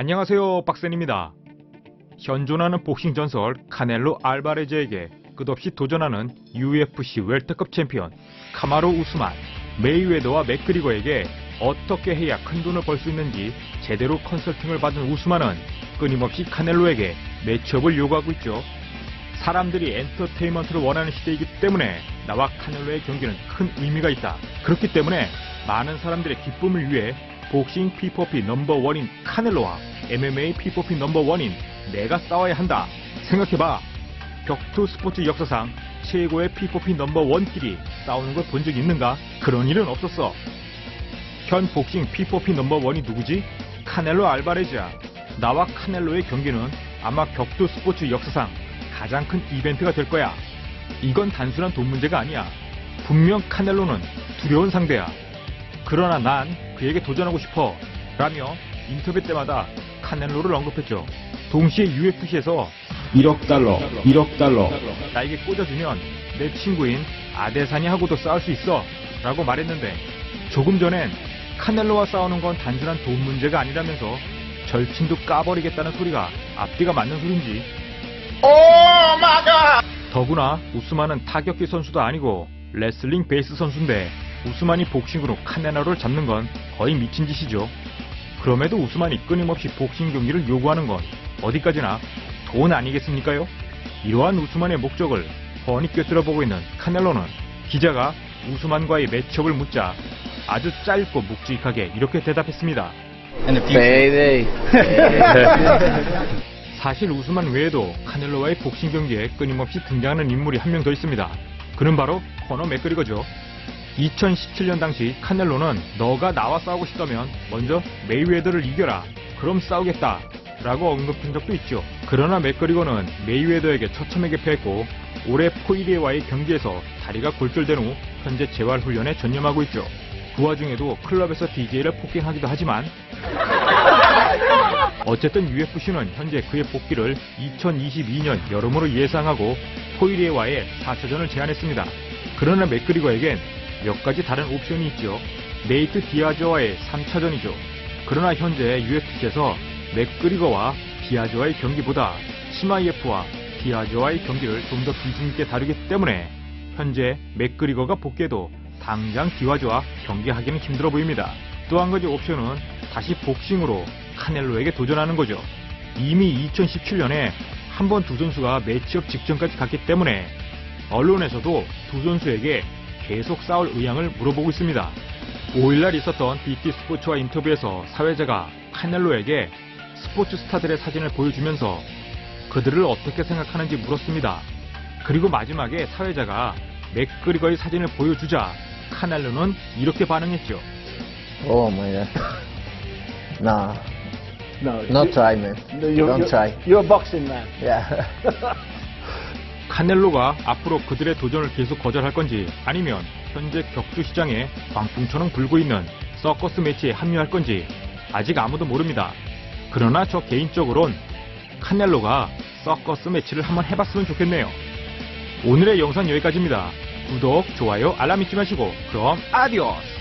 안녕하세요, 박센입니다. 현존하는 복싱 전설 카넬로 알바레즈에게 끝없이 도전하는 UFC 웰터급 챔피언 카마루 우스만, 메이웨더와 맥그리거에게 어떻게 해야 큰 돈을 벌 수 있는지 제대로 컨설팅을 받은 우스만은 끊임없이 카넬로에게 매치업을 요구하고 있죠. 사람들이 엔터테인먼트를 원하는 시대이기 때문에 나와 카넬로의 경기는 큰 의미가 있다. 그렇기 때문에 많은 사람들의 기쁨을 위해 복싱 P4P 넘버원인 카넬로와 MMA P4P 넘버원인 내가 싸워야 한다. 생각해봐. 격투 스포츠 역사상 최고의 P4P 넘버원끼리 싸우는 걸 본 적 있는가? 그런 일은 없었어. 현 복싱 P4P 넘버원이 누구지? 카넬로 알바레즈야. 나와 카넬로의 경기는 아마 격투 스포츠 역사상 가장 큰 이벤트가 될 거야. 이건 단순한 돈 문제가 아니야. 분명 카넬로는 두려운 상대야. 그러나 난 그에게 도전하고 싶어 라며 인터뷰 때마다 카넬로를 언급했죠. 동시에 UFC에서 1억 달러 나에게 꽂아주면 내 친구인 아데사냐하고도 싸울 수 있어 라고 말했는데, 조금 전엔 카넬로와 싸우는 건 단순한 돈 문제가 아니라면서 절친도 까버리겠다는 소리가 앞뒤가 맞는 소린지. 더구나 우스만은 타격기 선수도 아니고 레슬링 베이스 선수인데 우스만이 복싱으로 카넬로를 잡는 건 거의 미친 짓이죠. 그럼에도 우스만이 끊임없이 복싱 경기를 요구하는 건 어디까지나 돈 아니겠습니까요? 이러한 우스만의 목적을 뻔히 꿰뚫어보고 있는 카넬로는 기자가 우스만과의 매치업을 묻자 아주 짧고 묵직하게 이렇게 대답했습니다. 사실 우스만 외에도 카넬로와의 복싱 경기에 끊임없이 등장하는 인물이 한 명 더 있습니다. 그는 바로 코너 맥그리거죠. 2017년 당시 카넬로는 너가 나와 싸우고 싶다면 먼저 메이웨더를 이겨라. 그럼 싸우겠다. 라고 언급한 적도 있죠. 그러나 맥그리거는 메이웨더에게 처참하게 패했고 올해 포이리에와의 경기에서 다리가 골절된 후 현재 재활훈련에 전념하고 있죠. 그 와중에도 클럽에서 DJ를 폭행하기도 하지만 어쨌든 UFC는 현재 그의 복귀를 2022년 여름으로 예상하고 포이리에와의 4차전을 제안했습니다. 그러나 맥그리거에겐 몇 가지 다른 옵션이 있죠. 네이트 디아즈와의 3차전이죠. 그러나 현재 UFC에서 맥그리거와 디아즈와의 경기보다 치마이에프와 디아즈와의 경기를 좀 더 비중있게 다루기 때문에 현재 맥그리거가 복귀해도 당장 디아즈와 경기하기는 힘들어 보입니다. 또 한 가지 옵션은 다시 복싱으로 카넬로에게 도전하는 거죠. 이미 2017년에 한 번 두 선수가 매치업 직전까지 갔기 때문에 언론에서도 두 선수에게 계속 싸울 의향을 물어보고 있습니다. 5일날 있었던 BT 스포츠와 인터뷰에서 사회자가 카넬로에게 스포츠 스타들의 사진을 보여주면서 그들을 어떻게 생각하는지 물었습니다. 그리고 마지막에 사회자가 맥그리거의 사진을 보여주자 카넬로는 이렇게 반응했죠. Oh my god. No. No, Not try, man. Don't try. You're a boxing man. Yeah. 카넬로가 앞으로 그들의 도전을 계속 거절할 건지 아니면 현재 격투 시장에 광풍처럼 불고 있는 서커스 매치에 합류할 건지 아직 아무도 모릅니다. 그러나 저 개인적으론 카넬로가 서커스 매치를 한번 해봤으면 좋겠네요. 오늘의 영상 여기까지입니다. 구독, 좋아요, 알람 잊지 마시고 그럼 아디오스!